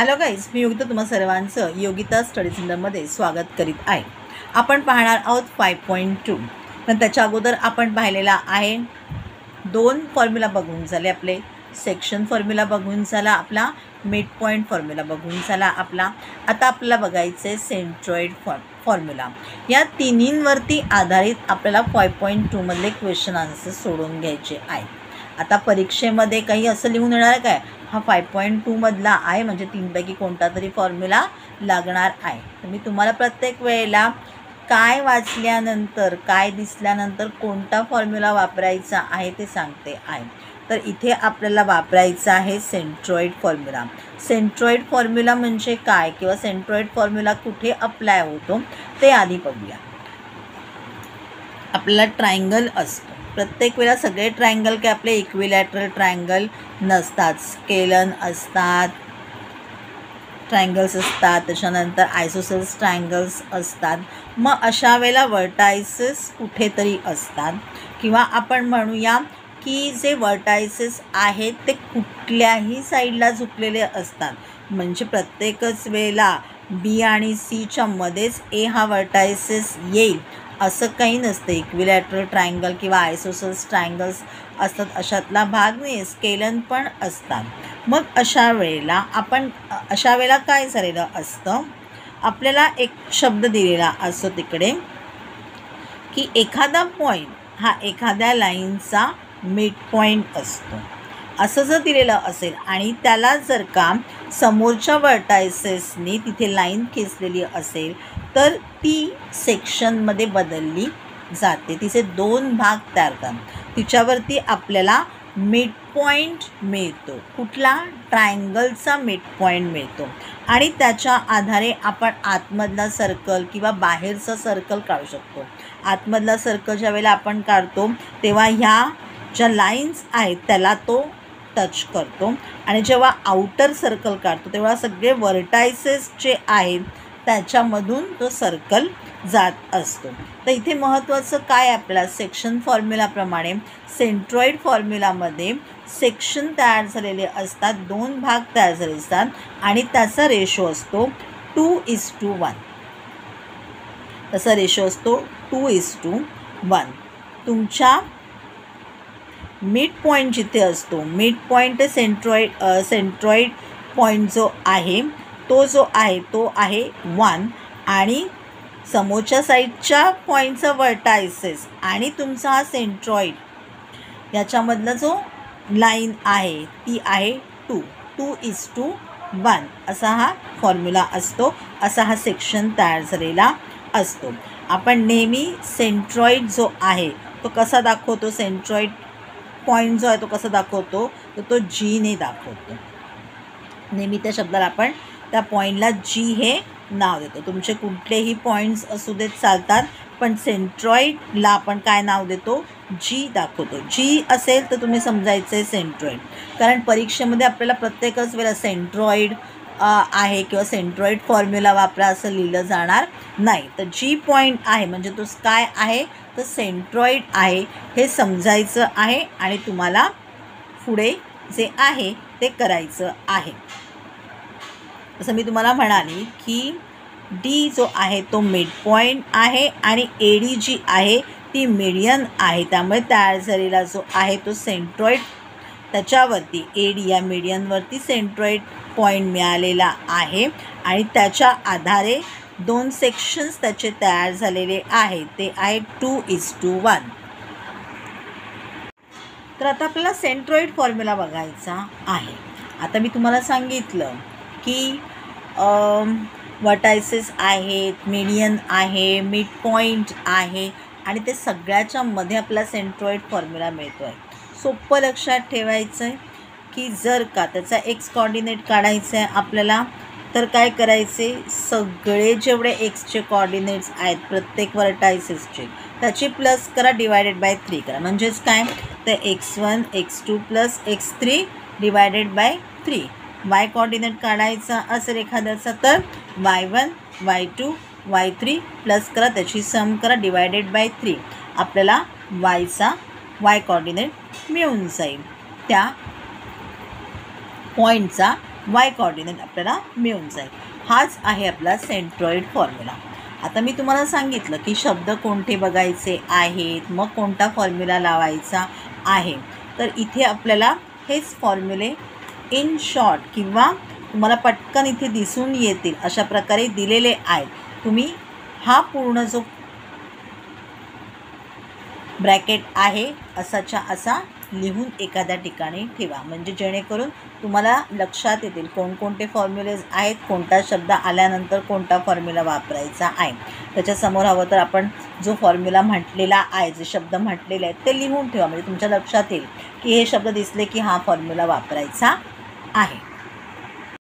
Hello guys, मी योगिता तुम्हा सर्वांचं Yogita study सेंटरमध्ये स्वागत करीत आहे. आपण पाहणार आहोत 5.2. पण त्याच्या अगोदर आपण पाहिलेला आहे 2 फॉर्म्युला बघून झाले आपले. सेक्शन फॉर्म्युला बघून झाला आपला, मिड पॉईंट फॉर्म्युला बघून झाला आपला. आता आपल्याला बघायचं आहे सेंट्रॉइड फॉर्म्युला. या तिन्हींवरती आधारित आपल्याला 5.2 मधले क्वेश्चन आन्सर सोडून घ्यायचे आहेत. आता परीक्षेमध्ये काही असं लिहून येणार काय, हा 5.2 मधला आहे म्हणजे 3पैकी कोणता तरी फॉर्म्युला लागणार आहे. तर मी तुम्हाला प्रत्येक वेळेला काय वाचल्यानंतर, काय दिसल्यानंतर कोणता फॉर्म्युला वापरायचा आहे ते सांगते आहे. तर इथे आपल्याला वापरायचा आहे सेंट्रॉइड फॉर्म्युला. सेंट्रॉइड फॉर्म्युला म्हणजे काय किंवा सेंट्रॉइड फॉर्म्युला कुठे अप्लाय होतो ते आधी बघूया. आपल्याला ट्रायंगल असतो प्रत्येक वेळेला. सगळे ट्रायंगल काय आपले इक्विलॅटरल ट्रायंगल नसतात, स्केलन असतात, ट्रायंगल्स असतात, त्याच्यानंतर आयसोसेल्स ट्रायंगल्स असतात. मग अशा वेळेला वर्टायसेस कुठेतरी असतात किंवा आपण म्हणूया की जे वर्टायसेस आहेत ते कुठल्याही साईडला झुकलेले असतात. म्हणजे प्रत्येकच वेळेला बी आणि सीच्या मध्येच ए हा वर्टायसेस येईल असं काही नसतं. इक्विलॅटरल ट्रायंगल किंवा आयसोसेल्स ट्रायंगल्स असतात अशातला भाग नाही, स्केलन पण असतात. मग अशा वेळेला काय झालेलं असतं, आपल्याला एक शब्द दिलेला असतो तिकडे की एखादा पॉईंट हा एखाद्या लाईनचा मिड पॉईंट असतो असं जर दिलेलं असेल आणि त्याला जर का समोरच्या वर्टायसेसनी तिथे लाईन खेचलेली असेल तर ती सेक्शनमध्ये बदलली जाते. तिचे 2 भाग तयार करतात. तिच्यावरती आपल्याला मिड पॉईंट मिळतो. कुठला? ट्रायंगलचा मिड पॉईंट मिळतो आणि त्याच्या आधारे आपण आतमधला सर्कल किंवा बाहेरचा सर्कल काढू शकतो. आतमधला सर्कल ज्या वेळेला आपण काढतो तेव्हा ह्या ज्या लाईन्स आहेत त्याला तो टच करतो आणि जेव्हा आउटर सर्कल काढतो तेव्हा सगळे वर्टायसेस जे आहेत त्याच्यामधून तो सर्कल जात असतो. तर इथे महत्त्वाचं काय आपल्याला, सेक्शन फॉर्म्युलाप्रमाणे सेंट्रॉइड फॉर्म्युलामध्ये सेक्शन तयार झालेले असतात, 2 भाग तयार झालेले असतात आणि त्याचा रेशो असतो 2:1. तसा रेशो असतो 2:1. तुमच्या मिड पॉईंट जिथे असतो, मिड पॉईंट सेंट्रॉइड पॉईंट जो आहे तो आहे 1 आणि समोरच्या साईडच्या पॉईंटचा वर्टायसेस आणि तुमचा हा सेंट्रॉइड याच्यामधला जो लाईन आहे ती आहे 2:1 असा हा फॉर्म्युला असतो. असा हा सेक्शन तयार झालेला असतो. आपण नेहमी सेंट्रॉइड जो आहे तो कसा दाखवतो, सेंट्रॉइड पॉईंट जो आहे तो कसा दाखवतो, तर तो जीने दाखवतो. नेहमी त्या शब्दाला आपण त्या पॉईंटला जी हे नाव देतो. तुमचे कुठलेही पॉईंट्स असू देत चालतात, पण सेंट्रॉइडला आपण काय नाव देतो, जी दाखवतो. जी असेल तर तुम्ही समजायचं आहे सेंट्रॉइड. कारण परीक्षेमध्ये आपल्याला प्रत्येकच वेळेला सेंट्रॉइड आहे किंवा सेंट्रॉइड फॉर्म्युला वापरा असं लिहिलं जाणार नाही. तर जी पॉईंट आहे म्हणजे तो काय आहे, तर सेंट्रॉइड आहे हे समजायचं आहे आणि तुम्हाला पुढे जे आहे ते करायचं आहे. जसं मी तुम्हाला म्हणाली की डी जो आहे तो मिड पॉईंट आहे आणि एडी जी आहे ती मीडियन आहे. त्यामुळे तयार झालेला जो आहे तो सेंट्रॉइड, त्याच्यावरती एडी या मीडियनवरती सेंट्रॉइड पॉईंट मिळालेला आहे आणि त्याच्या आधारे 2 सेक्शन्स त्याचे तयार झालेले आहेत. ते आहे 2:1. तर आता आपल्याला सेंट्रॉइड फॉर्म्युला बघायचा आहे. आता मी तुम्हाला सांगितलं की वर्टायसेस आहेत, मीडियन आहे, मिड पॉईंट आहे आणि ते सगळ्याच्या मध्ये आपला सेंट्रॉइड फॉर्म्युला मिळतो आहे. सोपं लक्षात ठेवायचं आहे की जर का त्याचा एक्स कॉर्डिनेट काढायचा आहे आपल्याला तर काय करायचे, सगळे जेवढे एक्सचे कॉर्डिनेट्स आहेत प्रत्येक वर्टायसेसचे त्याची प्लस करा, डिवायडेड बाय 3 करा. म्हणजेच काय, तर x1 x2 plus x3 divided by 3. Y coordinate काढायचा असेल एखाद्याचा तर y1 y2 y3 प्लस करा, त्याची सम करा, डिवायडेड बाय 3. आपल्याला वायचा वाय कॉर्डिनेट मिळून जाईल, त्या पॉईंटचा वाय कोऑर्डिनेट आपल्याला मिळून जाईल. हाच आहे आपला सेंट्रॉइड फॉर्म्युला. आता मी तुम्हाला सांगितलं की शब्द कोणते बघायचे आहेत, मग कोणता फॉर्म्युला लावायचा आहे. तर इथे आपल्याला हेच फॉर्म्युले इन शॉर्ट किंवा तुम्हाला पटकन इथे दिसून येतील अशा प्रकारे दिलेले आहेत. तुम्ही हा पूर्ण जो ब्रॅकेट आहे असाच्या असा लिहून एखाद्या ठिकाणी ठेवा, म्हणजे जेणेकरून तुम्हाला लक्षात येतील कोणकोणते फॉर्म्युलेज आहेत, कोणता शब्द आल्यानंतर कोणता फॉर्म्युला वापरायचा आहे. त्याच्यासमोर हवं तर आपण जो फॉर्म्युला म्हटलेला आहे, जे शब्द म्हटलेले आहेत ते लिहून ठेवा, म्हणजे तुमच्या लक्षात येईल की हे शब्द दिसले की हा फॉर्म्युला वापरायचा आहे.